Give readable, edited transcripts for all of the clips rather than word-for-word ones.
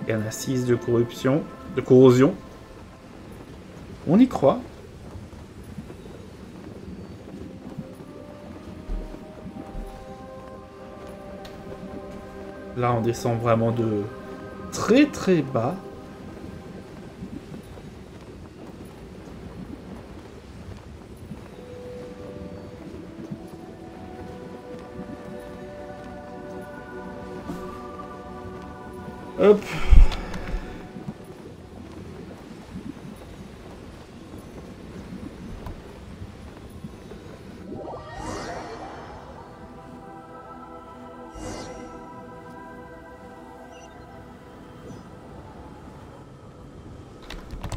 Il y en a 6 de corruption, de corrosion. On y croit. Là, on descend vraiment de très très bas. Hop.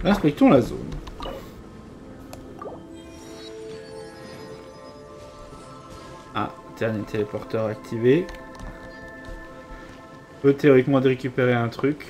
Inspectons la zone. Ah, dernier téléporteur activé. On peut théoriquement récupérer un truc.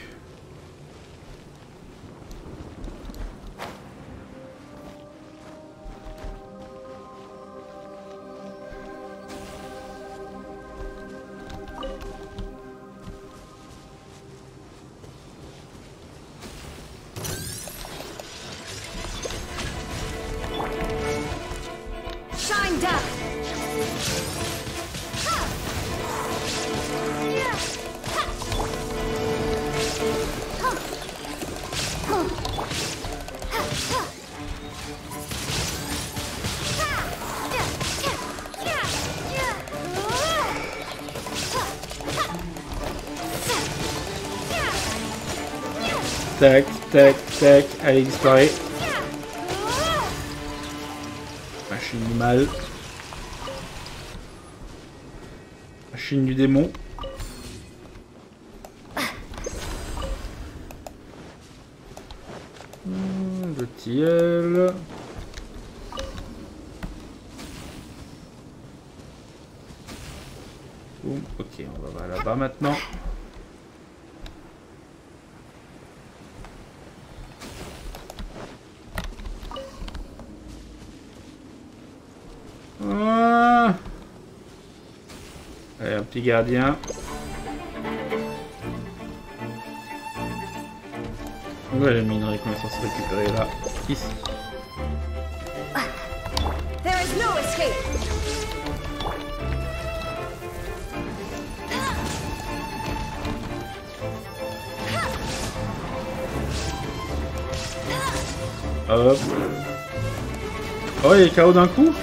Tac, tac, tac. Allez, disparaît. Machine du mal. Machine du démon. Le tilleul. Boum. Ok, on va là-bas maintenant. Allez, un petit gardien. Où est la minerie qu'on est censé récupérer là? Ici. Hop. Oh, il est KO d'un coup.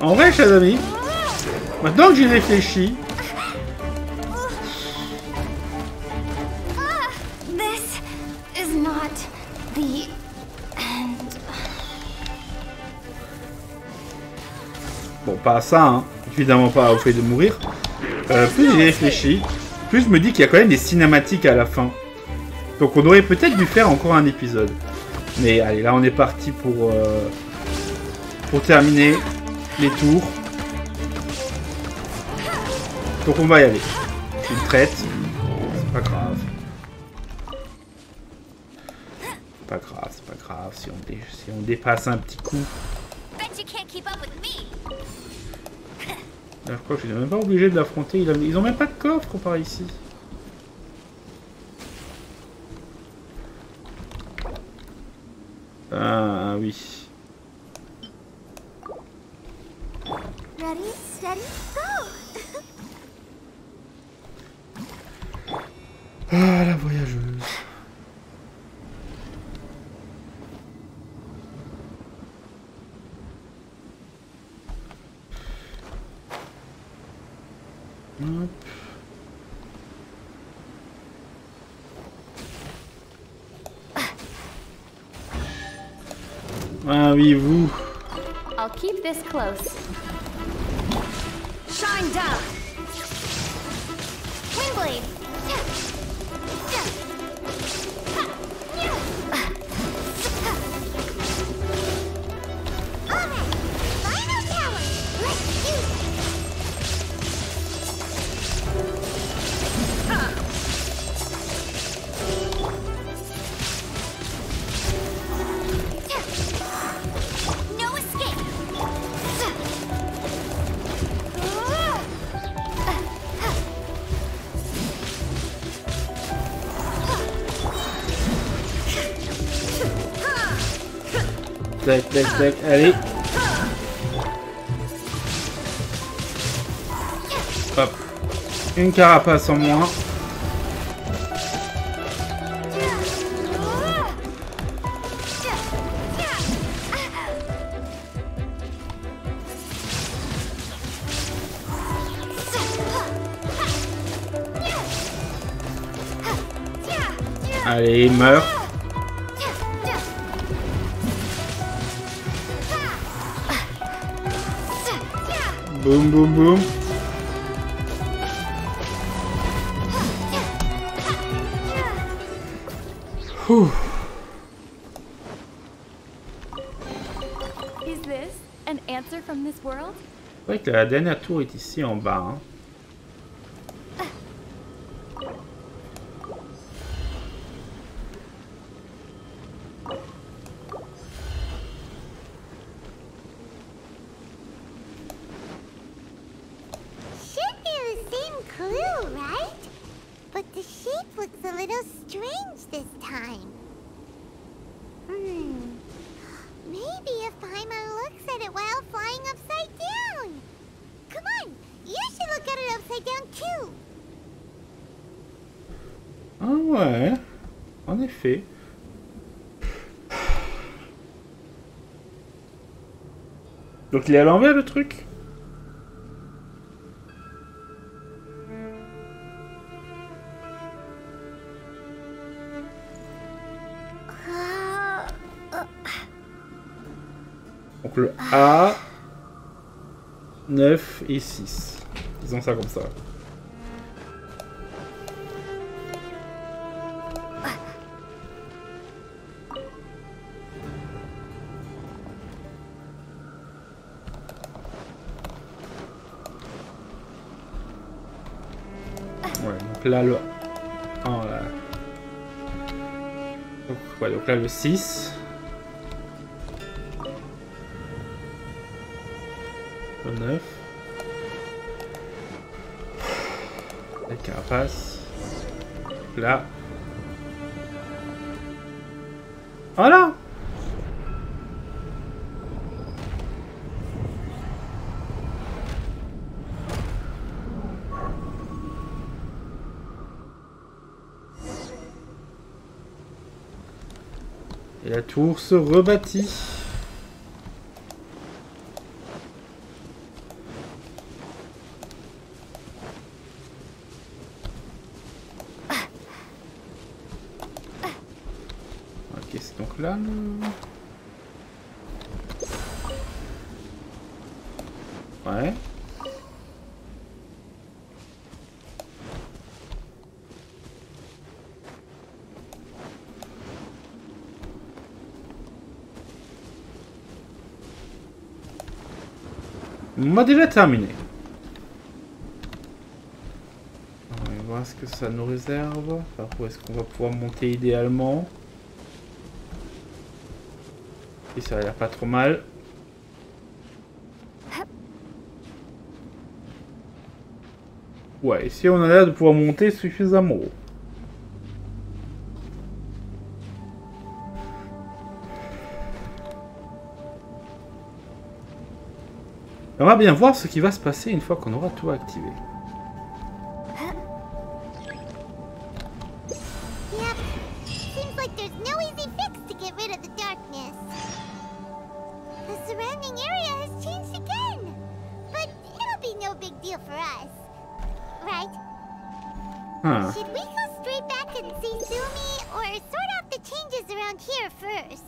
En vrai, chers amis, maintenant que j'y réfléchis, bon, pas à ça, hein. Évidemment pas au fait de mourir. Plus j'y réfléchis, plus je me dis qu'il y a quand même des cinématiques à la fin. Donc on aurait peut-être dû faire encore un épisode. Mais allez, là on est parti pour terminer les tours. Donc on va y aller. Une traite. C'est pas grave. C'est pas grave, c'est pas grave. Si on dépasse un petit coup. Là, je crois que je suis même pas obligé de l'affronter. Ils ont même pas de coffre par ici. Ah oui. Ready, steady, go! Ah, la voyageuse. Hop. Ah oui, vous. I'll keep this close. Shine down. Windblade. tac, tac, tac, allez. Hop. Une carapace en moins. Allez, meurs. Boum, boum, boum. Ouh. Is this an answer from this world? C'est vrai que la dernière tour est ici en bas. Hein. Ah ouais, en effet. Donc il est à l'envers le truc? Donc le A, 9 et 6. Disons ça comme ça. Ouais, donc là le... Oh, là. Donc, ouais, donc là le 6. Le 9. La carapace. Là. Voilà. Et la tour se rebâtit. Ok, c'est donc là. Ouais. On m'a déjà terminé. On va voir ce que ça nous réserve. Par où est-ce qu'on va pouvoir monter idéalement. Et ça a l'air pas trop mal. Ouais, ici on a l'air de pouvoir monter suffisamment haut. On va bien voir ce qui va se passer une fois qu'on aura tout activé. Huh. Should we go straight back and see Tsumi, or sort out the changes around here first?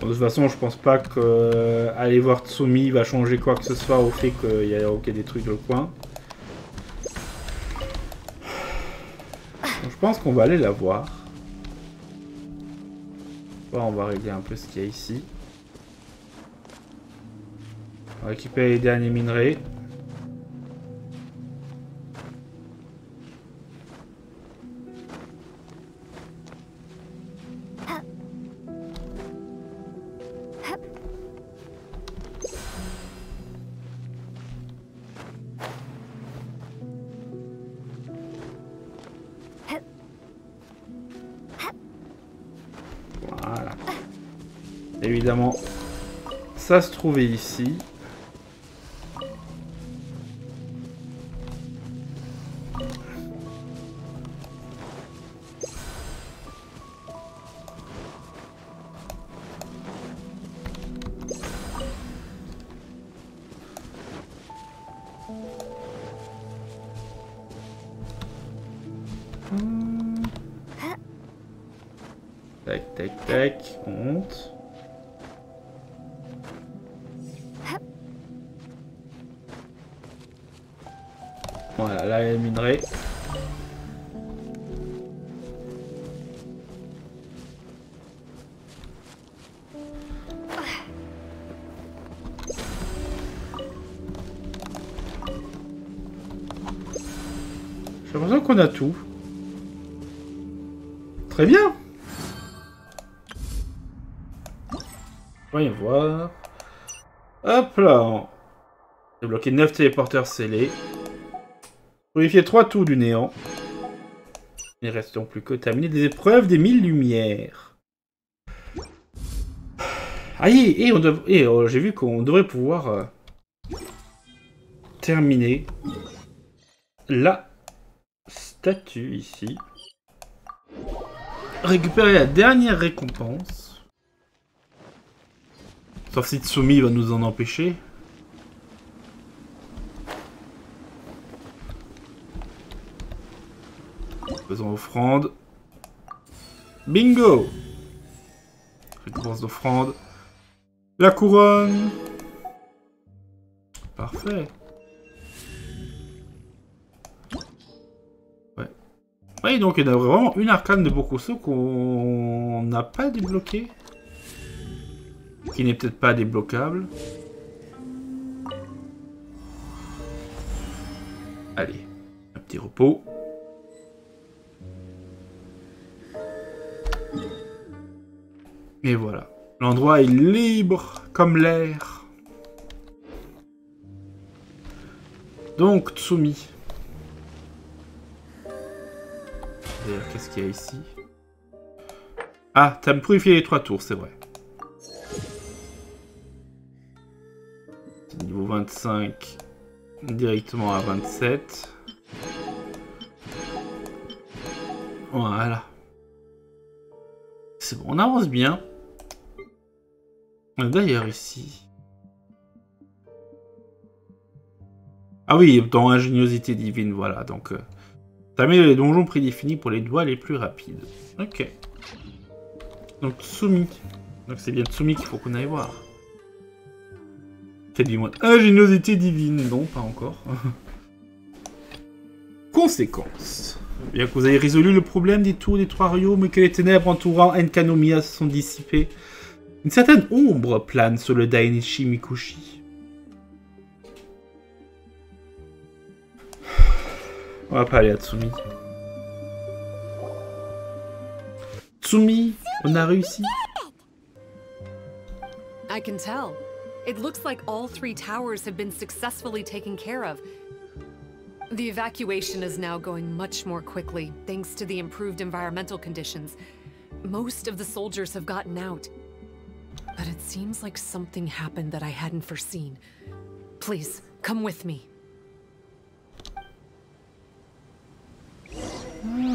De toute façon, je pense pas que aller voir Tsumi va changer quoi que ce soit au fait qu'il y a ok, des trucs dans le coin. Donc, je pense qu'on va aller la voir. On va régler un peu ce qu'il y a ici. On va récupérer les derniers minerais. évidemment, ça se trouvait ici. Tac, tac, tac, on monte. Voilà, là il y a le minerai. J'ai l'impression qu'on a tout. Très bien. Voyons voir. Hop là. Débloquer 9 téléporteurs scellés. Purifier 3 tours du néant. Il ne reste donc plus que terminer des épreuves des 1000 lumières. Ah, j'ai vu qu'on devrait pouvoir terminer la statue ici. Récupérer la dernière récompense. Sauf si Tsumi va nous en empêcher. Faisons offrande. Bingo! Récompense d'offrande. La couronne. Parfait. Ouais. Ouais, donc il y a vraiment une arcane de Bokuso qu'on n'a pas débloqué. Qui n'est peut-être pas débloquable. Allez, un petit repos. Et voilà. L'endroit est libre comme l'air. Donc, Tsumi. D'ailleurs, qu'est-ce qu'il y a ici? Ah, t'as purifié les 3 tours, c'est vrai. Niveau 25, directement à 27. Voilà. C'est bon, on avance bien. D'ailleurs, ici... Ah oui, dans ingéniosité divine, voilà. Donc, ça met les donjons prédéfinis pour les doigts les plus rapides. Ok. Donc, Tsumi. Donc, c'est bien Tsumi qu'il faut qu'on aille voir. Faites du moins ingéniosité divine. Non, pas encore. Conséquence. Bien que vous ayez résolu le problème des tours des 3 royaumes et que les ténèbres entourant Enkanomiya se sont dissipées, une certaine ombre plane sur le Dainichi Mikushi. On va pas aller à Tsumi. Tsumi, on a réussi. I can tell. It looks like all 3 towers have been successfully taken care of. The evacuation is now going much more quickly, thanks to the improved environmental conditions. Most of the soldiers have gotten out. But it seems like something happened that I hadn't foreseen. Please, come with me.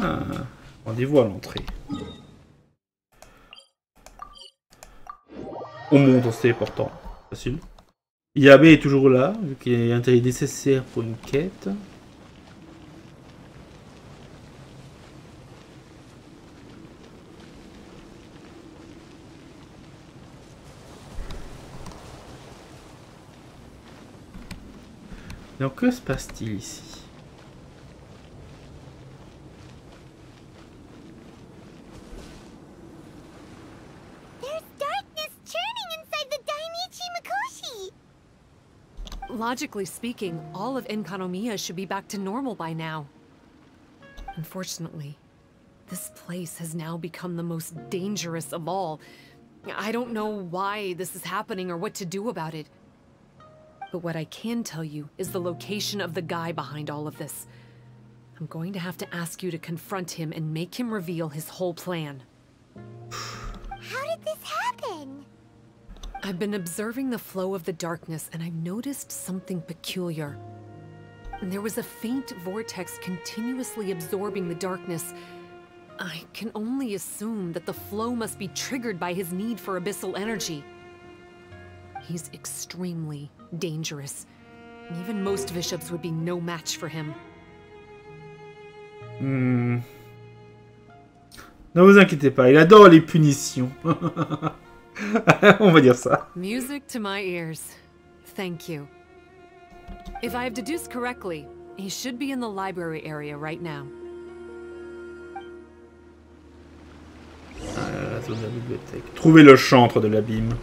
Ah, rendez-vous à l'entrée. On monte en se téléportant. Facile. Yabe est toujours là, vu qu'il y a un intérêt nécessaire pour une quête. Donc, que se passe-t-il ici? Logically speaking, all of Enkanomiya should be back to normal by now. Unfortunately, this place has now become the most dangerous of all. I don't know why this is happening or what to do about it. But what I can tell you is the location of the guy behind all of this. I'm going to have to ask you to confront him and make him reveal his whole plan. How did this happen? I've been observing the flow of the darkness and I've noticed something peculiar. There was a faint vortex continuously absorbing the darkness. I can only assume that the flow must be triggered by his need for abyssal energy. He's extremely dangerous. Even most bishops would be no match for him. Ne vous inquiétez pas, il adore les punitions. On va dire ça. Music to my ears. Thank you. If I have deduced correctly, he should be in the library area right now. La zone de la bibliothèque. Trouvez le chantre de l'abîme.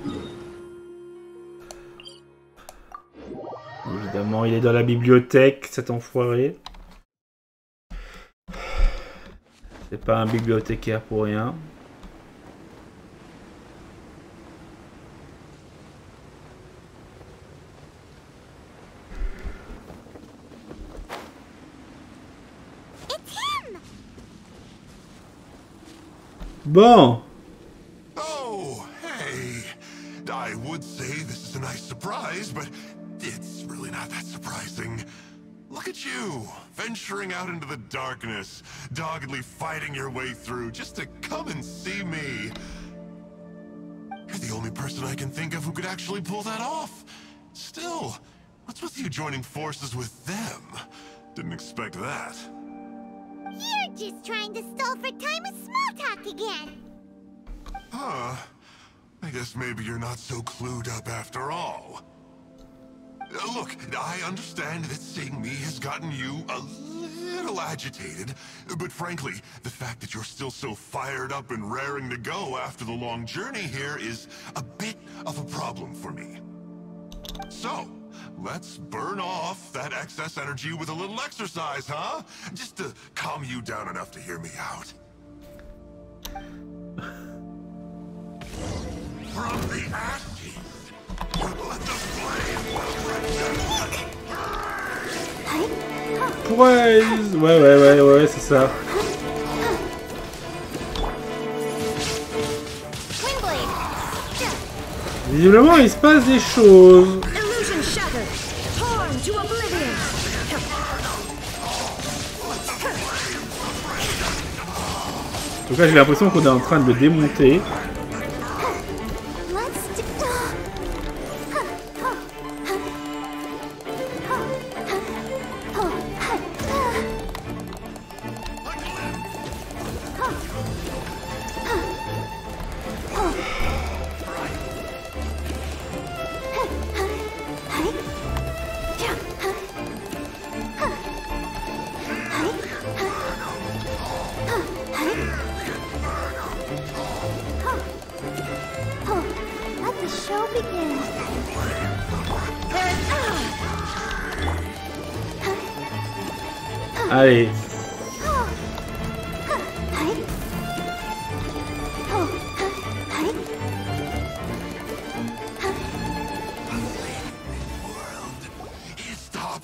Évidemment, il est dans la bibliothèque, cet enfoiré. C'est pas un bibliothécaire pour rien. Bon. Oh, hey. I would say this is a nice surprise, but it's really not that surprising. Look at you, venturing out into the darkness, doggedly fighting your way through just to come and see me. You're the only person I can think of who could actually pull that off. Still, what's with you joining forces with them? Didn't expect that. You're just trying to stall for time with small talk again. Huh. I guess maybe you're not so clued up after all. Look, I understand that seeing me has gotten you a little agitated, but frankly, the fact that you're still so fired up and raring to go after the long journey here is a bit of a problem for me. So, let's burn off that excess energy with a little exercise, huh? Just to calm you down enough to hear me out. From the ashes, let the flame TROIS. Ouais, c'est ça. Visiblement, il se passe des choses. En tout cas, j'ai l'impression qu'on est en train de le démonter. Allez.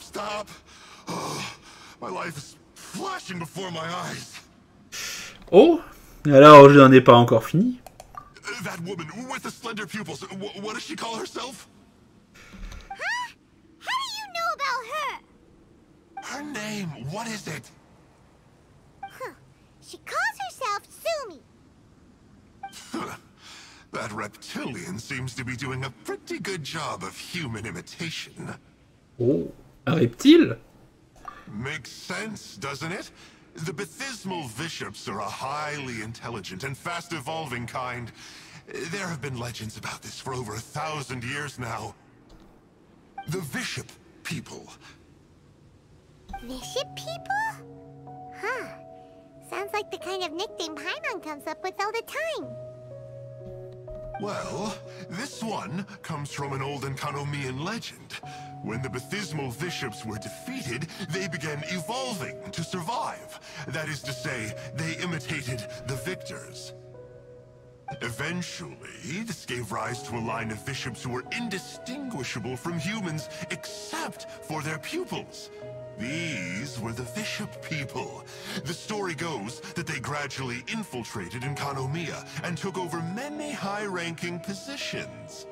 Stop. My life is flashing before my eyes. Oh, alors je n'en ai pas encore fini. That woman with the slender pupils, what does she call herself? Huh? How do you know about her? Her name, what is it? Huh. She calls herself Tsumi. That reptilian seems to be doing a pretty good job of human imitation. Oh, un reptile? Makes sense, doesn't it? The Baptismal Bishops are a highly intelligent and fast-evolving kind. There have been legends about this for over 1,000 years now. The Bishop people. Bishop people? Huh. Sounds like the kind of nickname Paimon comes up with all the time. Well, this one comes from an old Enkanomian legend. When the Baptismal Bishops were defeated, they began evolving to survive. That is to say, they imitated the victors. Eventually, this gave rise to a line of bishops who were indistinguishable from humans except for their pupils. These were the Bishop people. The story goes that they gradually infiltrated Enkanomiya and took over many high-ranking positions.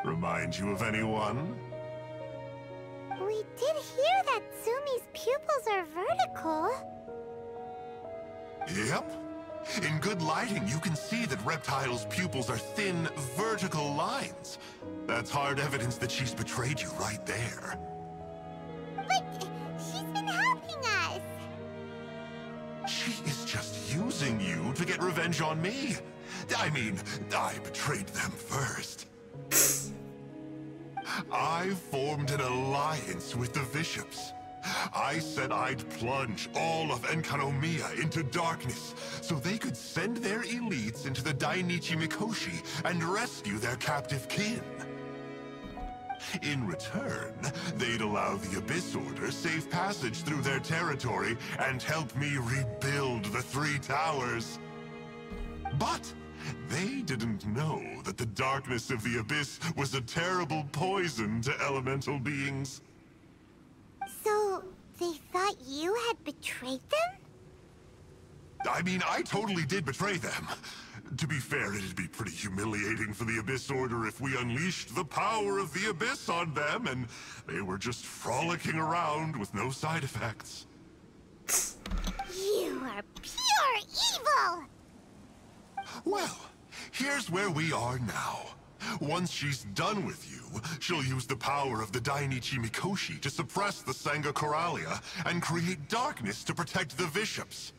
Remind you of anyone? We did hear that Tsumi's pupils are vertical. Yep. In good lighting, you can see that Reptile's pupils are thin, vertical lines. That's hard evidence that she's betrayed you right there. But she's been helping us. She is just using you to get revenge on me. I mean, I betrayed them first. I formed an alliance with the bishops. I said I'd plunge all of Enkanomiya into darkness so they could send their elites into the Dainichi Mikoshi and rescue their captive kin. In return, they'd allow the Abyss Order safe passage through their territory and help me rebuild the Three Towers. But they didn't know that the darkness of the Abyss was a terrible poison to elemental beings. So, they thought you had betrayed them? I mean, I totally did betray them. To be fair, it'd be pretty humiliating for the Abyss Order if we unleashed the power of the Abyss on them and they were just frolicking around with no side effects. You are pure evil! Well, here's where we are now. Once she's done with you, she'll use the power of the Dainichi Mikoshi to suppress the Sangha Coralia and create darkness to protect the bishops.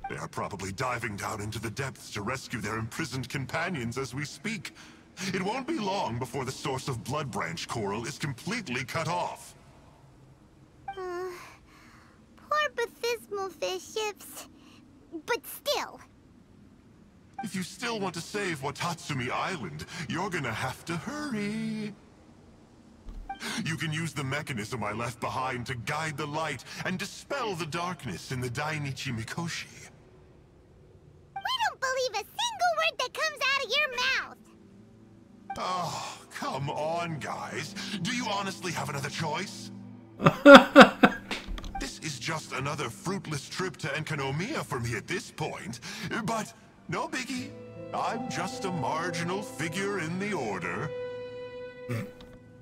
They are probably diving down into the depths to rescue their imprisoned companions as we speak. It won't be long before the source of Blood Branch Coral is completely cut off. Poor Bathismal bishops. But still. If you still want to save Watatsumi Island, you're gonna have to hurry. You can use the mechanism I left behind to guide the light and dispel the darkness in the Dainichi Mikoshi. We don't believe a single word that comes out of your mouth! Oh, come on, guys. Do you honestly have another choice? This is just another fruitless trip to Enkanomiya for me at this point, but no biggie. I'm just a marginal figure in the order.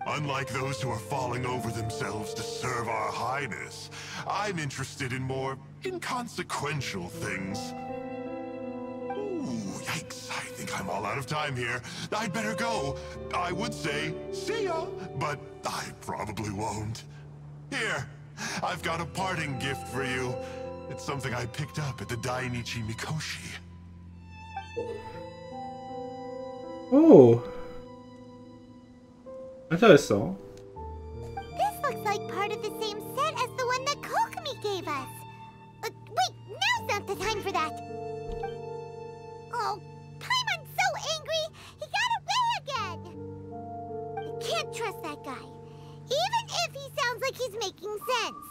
Unlike those who are falling over themselves to serve our highness, I'm interested in more inconsequential things. Ooh, yikes. I think I'm all out of time here. I'd better go. I would say, see ya, but I probably won't. Here, I've got a parting gift for you. It's something I picked up at the Dainichi Mikoshi. Oh, intéressant. This looks like part of the same set as the one that Kokomi gave us. Wait, now's not the time for that. Oh, Paimon's so angry, he got away again. I can't trust that guy, even if he sounds like he's making sense.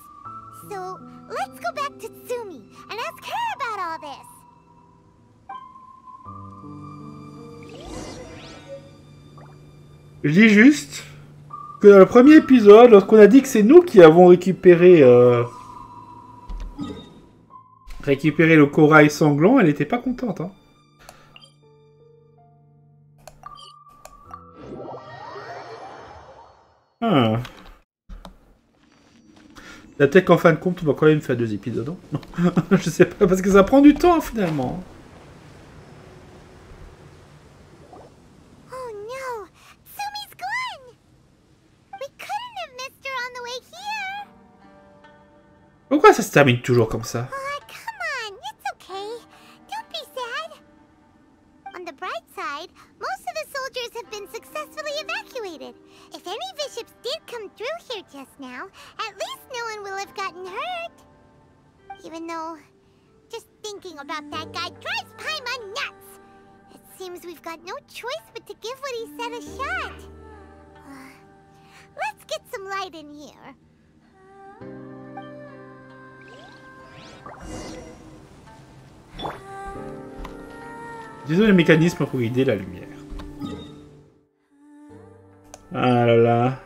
So, let's go back to Tsumi and ask her about all this. Je dis juste que dans le premier épisode, lorsqu'on a dit que c'est nous qui avons récupéré le corail sanglant, elle n'était pas contente. Hein. Ah. Peut-être qu'en fin de compte, on va quand même faire 2 épisodes. Non je sais pas, parce que ça prend du temps finalement. Oh no, Tsumi's gone. We couldn't have missed her on the way here. Pourquoi ça se termine toujours comme ça? Come on, it's okay. Don't be sad. On the bright side, most of the soldiers have been successfully evacuated. If any bishops did come through here just now, at least no one will have gotten hurt. Even though, just thinking about that guy drives Paimon nuts. It seems we've got no choice but to give what he said a shot. Let's get some light in here. Disons les mécanismes pour guider la lumière. Ah là là.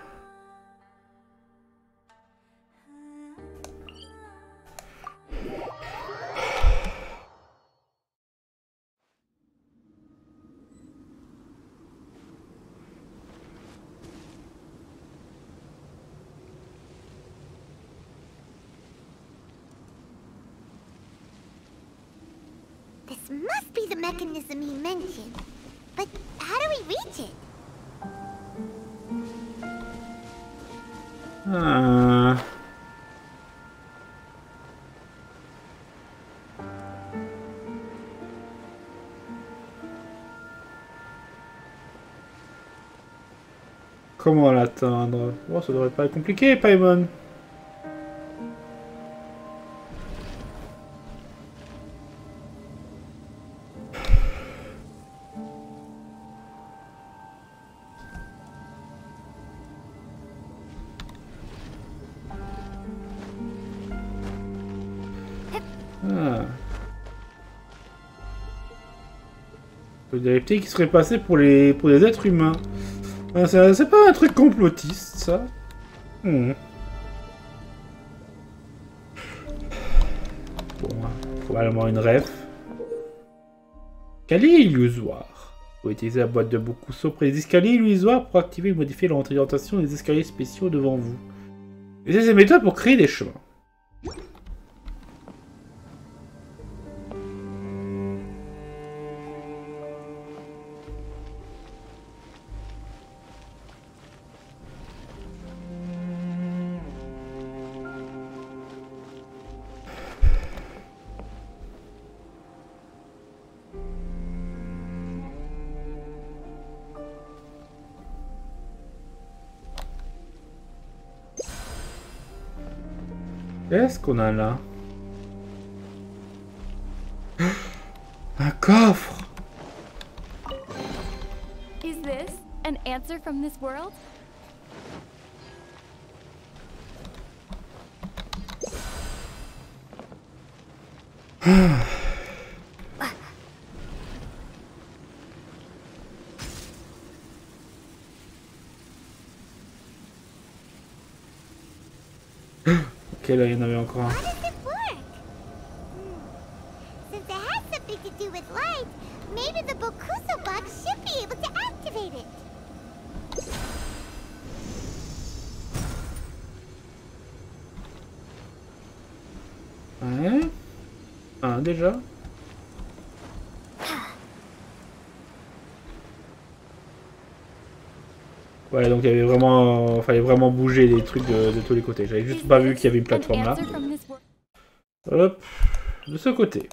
must be the mechanism he mentioned. But how do we reach it? Comment l'atteindre? Oh, ça devrait pas être compliqué, Paimon. Des reptiles qui seraient passés pour des êtres humains. C'est pas un truc complotiste, ça. Bon, probablement une ref. Escalier illusoire. Vous pouvez utiliser la boîte de Bokuso près des escaliers illusoires pour activer et modifier l'orientation des escaliers spéciaux devant vous. Utilisez ces méthodes pour créer des chemins. Qu'est-ce qu'on a là? Un coffre! Is this an answer from this world? Ok, là, il y en avait encore un. How does it work? Since it has something to do with light, maybe the Bokuso box should be able to activate it. Ouais. Un déjà. Ouais, donc il y avait vraiment, fallait vraiment bouger les trucs de tous les côtés. J'avais juste pas vu qu'il y avait une plateforme là. Hop, de ce côté.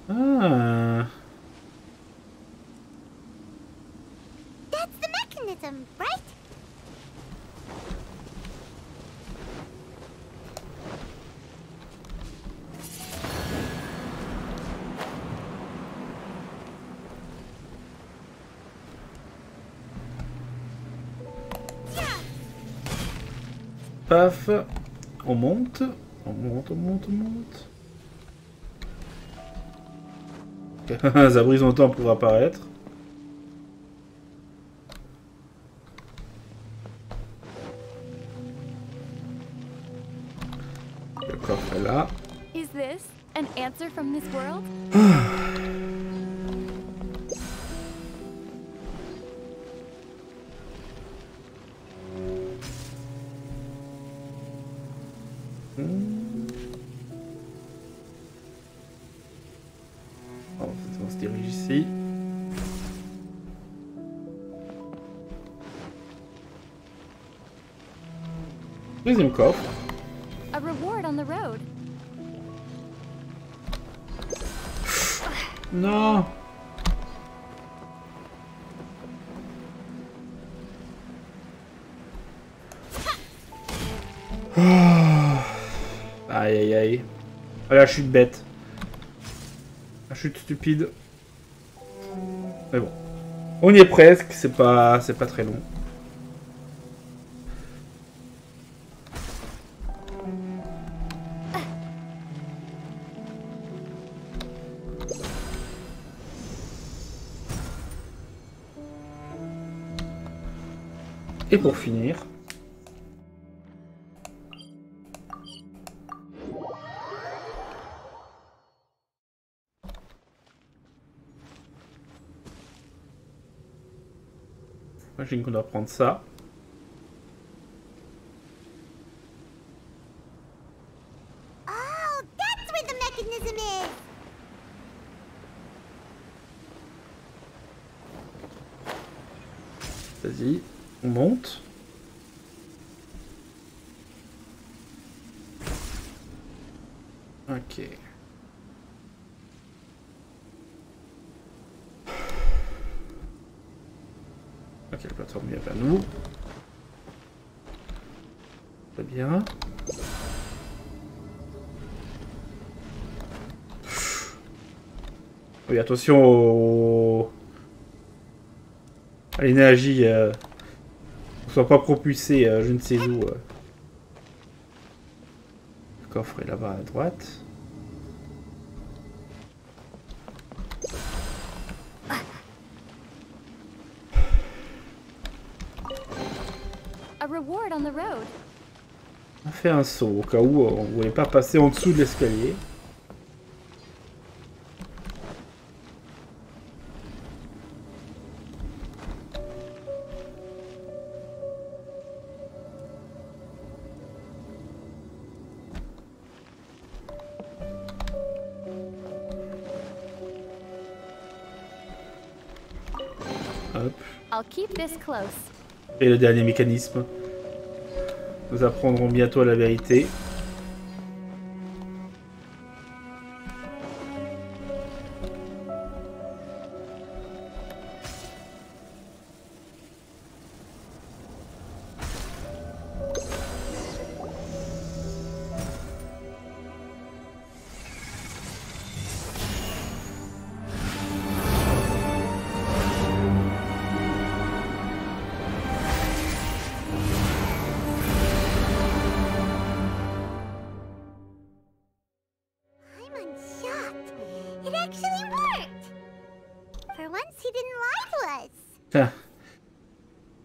Ah. That's the mechanism, right? Paf, on monte, on monte, on monte, on monte. Ça brise longtemps pour apparaître. Le coffre est là. Is this an answer from this world? On se dirige ici. Deuxième coffre. A reward on the road. Non. Aïe aïe aïe. Oh, la chute bête. La chute stupide. Mais bon. On y est presque, c'est pas très long. Et pour finir... J'imagine qu'on doit prendre ça. Oh, that's where the mechanism is. Vas-y, on monte. Ok. Ok, la plateforme vient vers nous. Très bien. Oui, attention à l'énergie. Ne soit pas propulsé, je ne sais où. Le coffre est là-bas à droite. A reward on the road. On fait un saut au cas où on ne voulait pas passer en dessous de l'escalier. Hop. I'll keep this close. Et le dernier mécanisme. Nous apprendrons bientôt la vérité.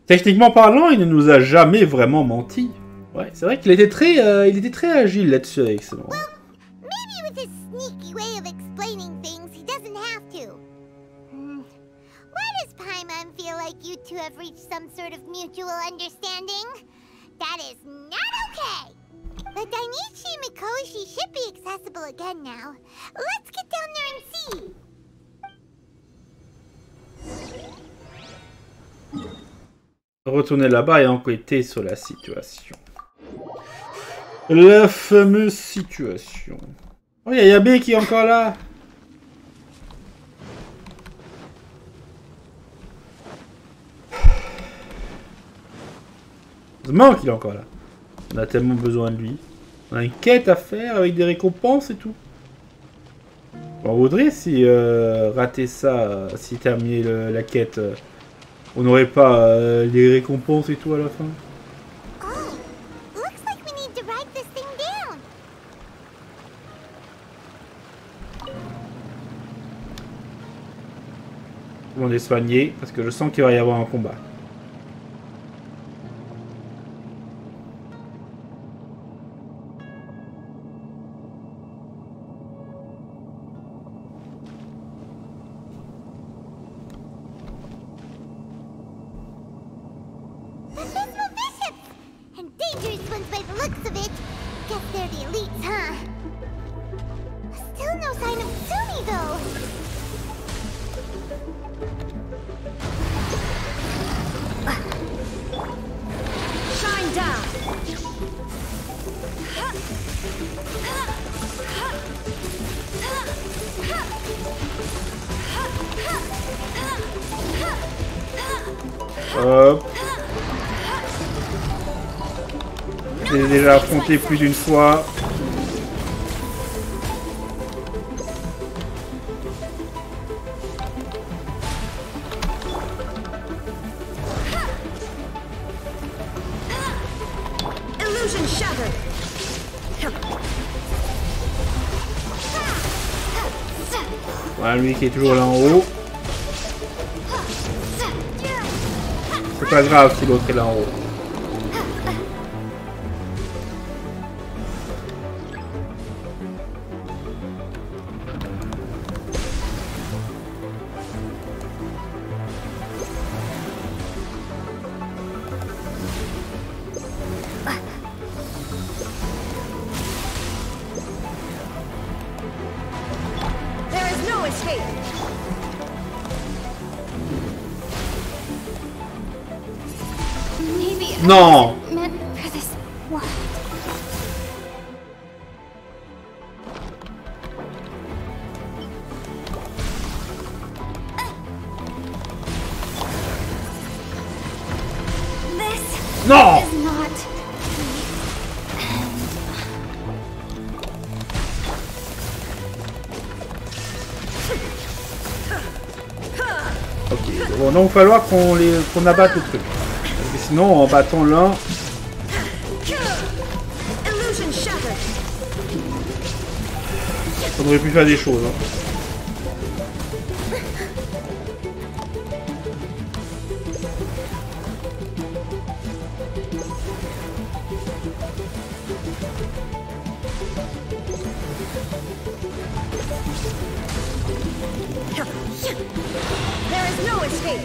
Techniquement parlant, il ne nous a jamais vraiment menti. Ouais, c'est vrai qu'il était très agile là-dessus avec ce moment. Maybe with his sneaky way of explaining things, he doesn't have to. Why does Paimon feel like you two have reached some sort of mutual understanding? That is not okay. The Dainichi Mikoshi should be accessible again now. Let's get down there and see. Retourner là-bas et enquêter sur la situation. La fameuse situation. Oh, il y a Yabé qui est encore là. Heureusement qu'il est encore là. On a tellement besoin de lui. On a une quête à faire avec des récompenses et tout. On voudrait si rater ça, si terminer la quête. On n'aurait pas les récompenses et tout à la fin. Oh, looks like we need to write this thing down. On est soigné parce que je sens qu'il va y avoir un combat. Hop. J'ai déjà affronté plus d'une fois. Voilà, lui qui est toujours là en haut. C'est pas grave si l'autre est là en haut. escape. Maybe I Non. wasn't meant for this world. This Non. is not Ok, bon, donc il va falloir qu'on abatte le truc. Parce que sinon, en battant l'un... Illusion shattered. On aurait pu faire des choses. Hein. There is no escape.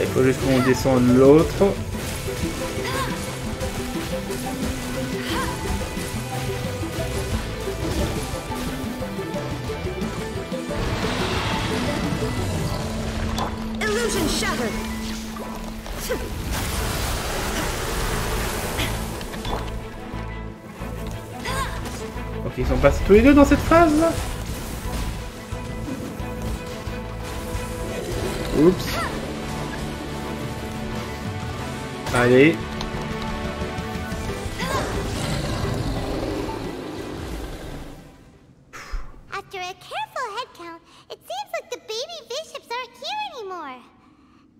Il faut juste qu'on descende l'autre. Illusion shattered. Ok, ils sont passés tous les deux dans cette phase là. Oups. Allez. After a careful head count, it seems like the baby bishops aren't here anymore.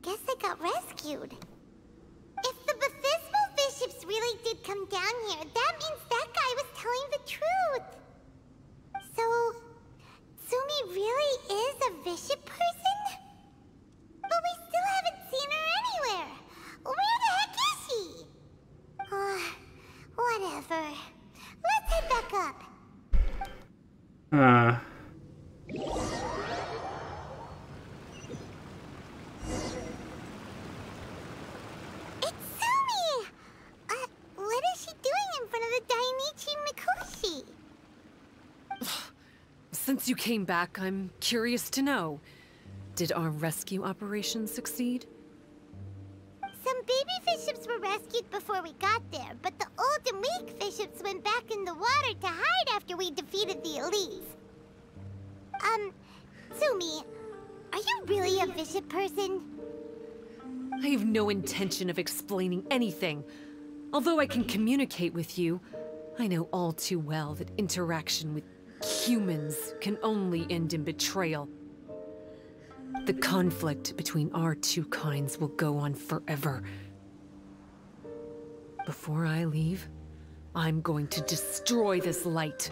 Guess they got rescued. If the Baptismal bishops really did come down here, that means that guy was telling the truth. So, Tsumi really is a bishop person? But we still haven't seen her anywhere. Where the heck is she? Whatever. Let's head back up. Ah. It's Tsumi! What is she doing in front of the Dainichi Mikoshi? Since you came back, I'm curious to know. Did our rescue operation succeed? Some baby bishops were rescued before we got there, but the old and weak bishops went back in the water to hide after we defeated the elites. Tsumi, are you really a bishop person? I have no intention of explaining anything. Although I can communicate with you, I know all too well that interaction with humans can only end in betrayal. The conflict between our two kinds will go on forever. Before I leave, I'm going to destroy this light.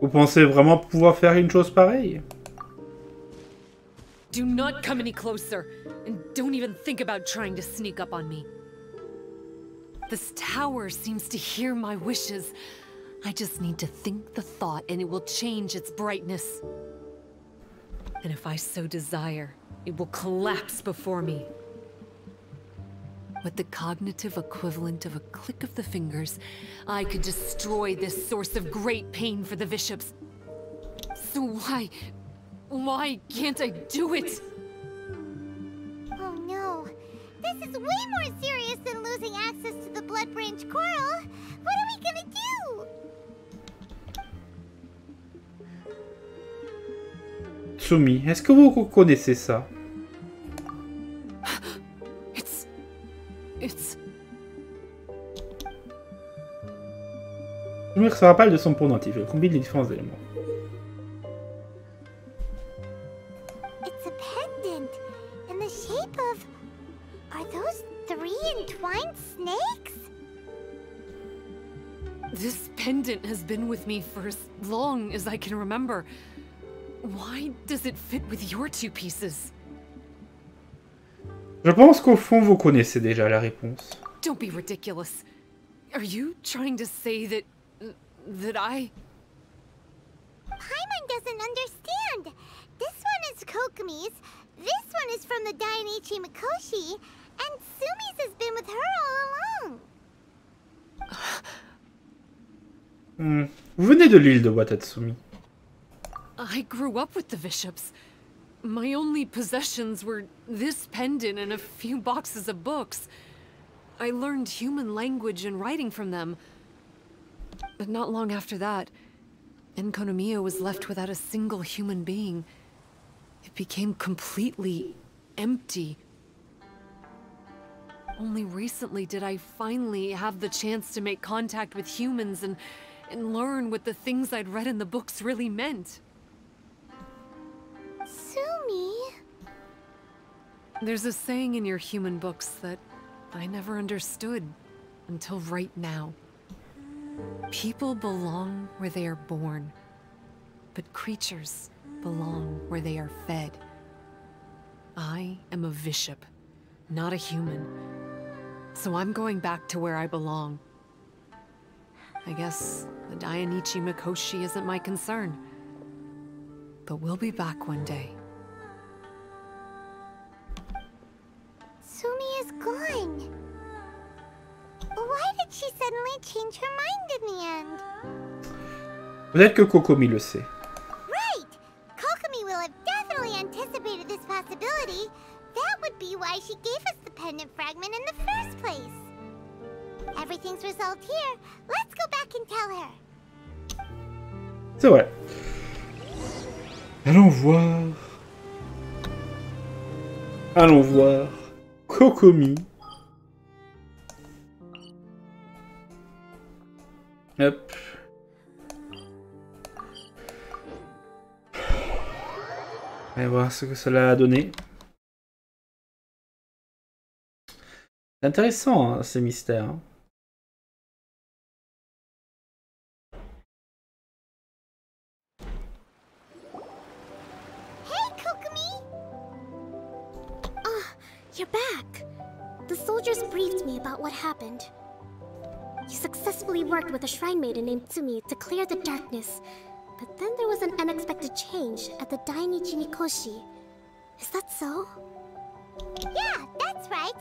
Vous pensez vraiment pouvoir faire une chose pareille? Do not come any closer, and don't even think about trying to sneak up on me. This tower seems to hear my wishes. I just need to think the thought and it will change its brightness. And if I so desire, it will collapse before me. With the cognitive equivalent of a click of the fingers, I could destroy this source of great pain for the bishops. So why can't I do it? Oh no. This is way more serious than losing access to the Blood Branch Coral. What are we gonna do? Tsumi, est-ce que vous connaissez ça? It's... Tsumi se rappelle de son pendentif, elle combine les différents éléments. It's a pendant in the shape of... Are those 3 entwined snakes? This pendant has been with me for as long as I can remember. Why does it fit with your two pieces? Je pense qu'au fond, vous connaissez déjà la réponse. Don't be ridiculous. Are you trying to say that I... Paimon doesn't understand. This one is Kokumi's, this one is from the Dainichi Mikoshi, and Tsumi's has been with her all along. Vous venez de l'île de Watatsumi. I grew up with the bishops. My only possessions were this pendant and a few boxes of books. I learned human language and writing from them. But not long after that, Enkonomiya was left without a single human being. It became completely empty. Only recently did I finally have the chance to make contact with humans and learn what the things I'd read in the books really meant. Tsumi? There's a saying in your human books that I never understood until right now. People belong where they are born, but creatures belong where they are fed. I am a bishop, not a human. So I'm going back to where I belong. I guess the Dainichi Mikoshi isn't my concern. But we'll be back one day. Tsumi is gone. Why did she suddenly change her mind in the end? Peut-être que Kokomi le sait. Right! Kokomi will have definitely anticipated this possibility. That would be why she gave us the pendant fragment in the first place. Everything's resolved here. Let's go back and tell her. C'est vrai. Allons voir. Allons voir. Kokomi. Hop. Allez voir ce que cela a donné. C'est intéressant, hein, ces mystères. Hein. Hey, Kokomi! You're back. The soldiers briefed me about what happened. You successfully worked with a shrine maiden named Tsumi to clear the darkness. But then there was an unexpected change at the Dainichi Mikoshi. Is that so? Yeah, that's right.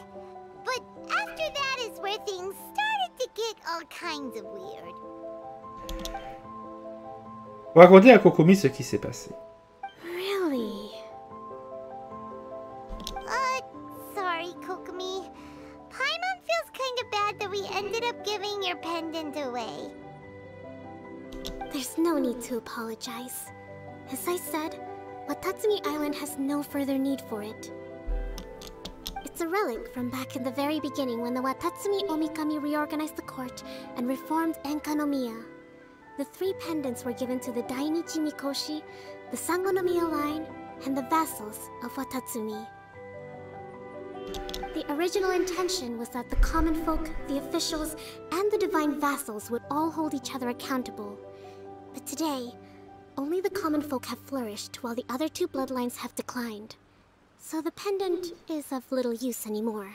But after that is where things started to get all kinds of weird. Faut raconter à Kokomi ce qui s'est passé. Really? Sorry, Kokomi. Paimon feels kind of bad that we ended up giving your pendant away. There's no need to apologize. As I said, Watatsumi Island has no further need for it. It's a relic from back in the very beginning when the Watatsumi Omikami reorganized the court and reformed Enkonomiya. The 3 pendants were given to the Dainichi Mikoshi, the Sangonomiya line, and the vassals of Watatsumi. The original intention was that the common folk, the officials, and the divine vassals would all hold each other accountable. But today, only the common folk have flourished while the other 2 bloodlines have declined. So the pendant is of little use anymore.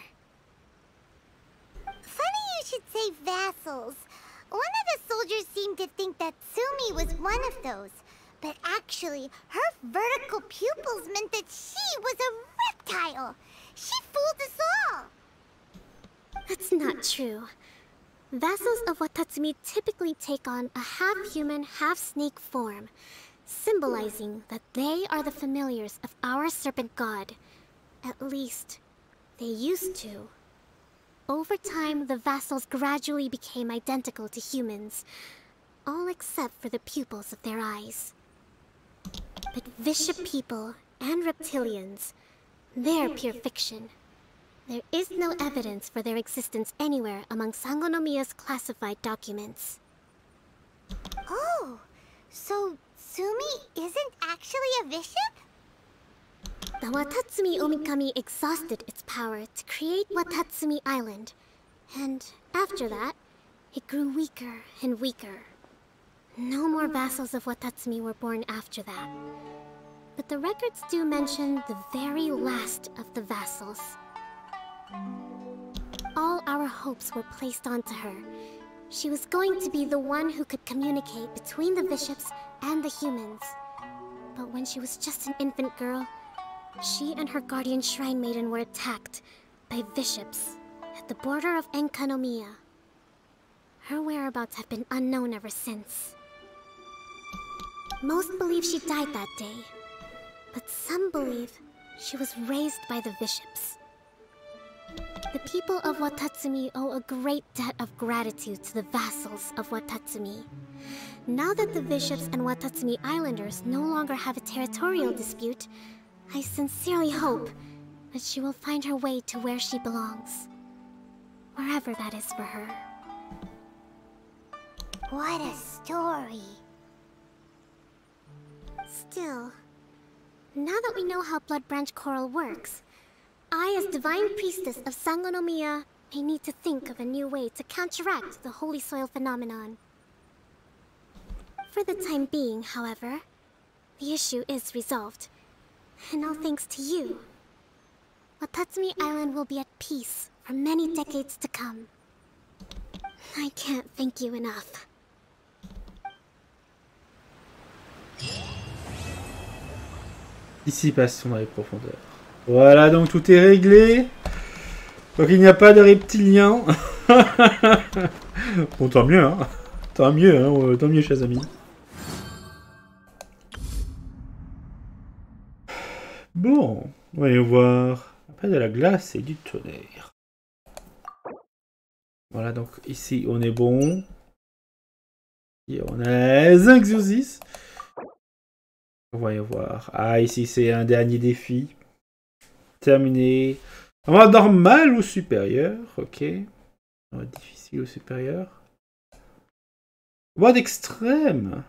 Funny you should say vassals. One of the soldiers seemed to think that Tsumi was one of those. But actually, her vertical pupils meant that she was a reptile. She fooled us all. That's not true. Vassals of Watatsumi typically take on a half-human, half-snake form, symbolizing that they are the familiars of our serpent god. At least, they used to. Over time, the vassals gradually became identical to humans, all except for the pupils of their eyes. But bishop people and reptilians, they're pure fiction. There is no evidence for their existence anywhere among Sangonomiya's classified documents. Oh, so Tsumi isn't actually a bishop? The Watatsumi Omikami exhausted its power to create Watatsumi Island, and after that, it grew weaker and weaker. No more vassals of Watatsumi were born after that. But the records do mention the very last of the vassals. All our hopes were placed onto her. She was going to be the one who could communicate between the bishops and the humans. But when she was just an infant girl, she and her guardian shrine maiden were attacked by bishops at the border of Enkonomiya. Her whereabouts have been unknown ever since. Most believe she died that day, but some believe she was raised by the bishops. The people of Watatsumi owe a great debt of gratitude to the vassals of Watatsumi. Now that the bishops and Watatsumi Islanders no longer have a territorial dispute, I sincerely hope that she will find her way to where she belongs. Wherever that is for her. What a story. Still, now that we know how Blood Branch Coral works, I, as Divine Priestess of Sangonomiya, may need to think of a new way to counteract the Holy Soil phenomenon. For the time being, however, the issue is resolved. And all thanks to you. Watatsumi Island will be at peace for many decades to come. I can't thank you enough. Dissipation dans les profondeurs. Voilà, donc tout est réglé. Donc il n'y a pas de reptiliens. Bon, tant mieux, hein. Tant mieux, chers amis. Bon, voyons voir. Après de la glace et du tonnerre. Voilà, donc ici on est bon. Et on a 5 sur 6. Voyons voir. Ah, ici c'est un dernier défi. Terminé. En mode normal ou supérieur. Ok. En mode difficile ou supérieur. En mode extrême.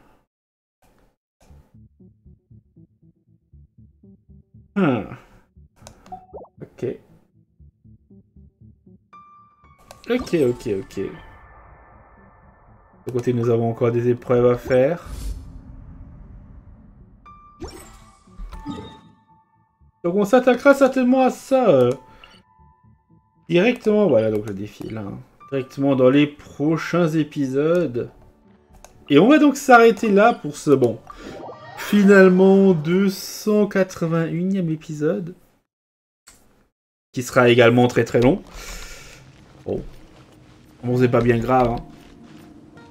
Ok. Ok. De côté, nous avons encore des épreuves à faire. Donc on s'attaquera certainement à ça directement. Voilà, donc le défi là. Hein. Directement dans les prochains épisodes. Et on va donc s'arrêter là pour ce bon. Finalement 281e épisode. Qui sera également très très long. Bon. Bon, c'est pas bien grave. Hein.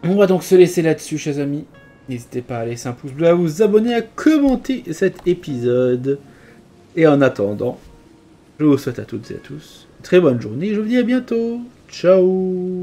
On va donc se laisser là-dessus, chers amis. N'hésitez pas à laisser un pouce bleu, à vous abonner, à commenter cet épisode. Et en attendant, je vous souhaite à toutes et à tous une très bonne journée. Je vous dis à bientôt. Ciao.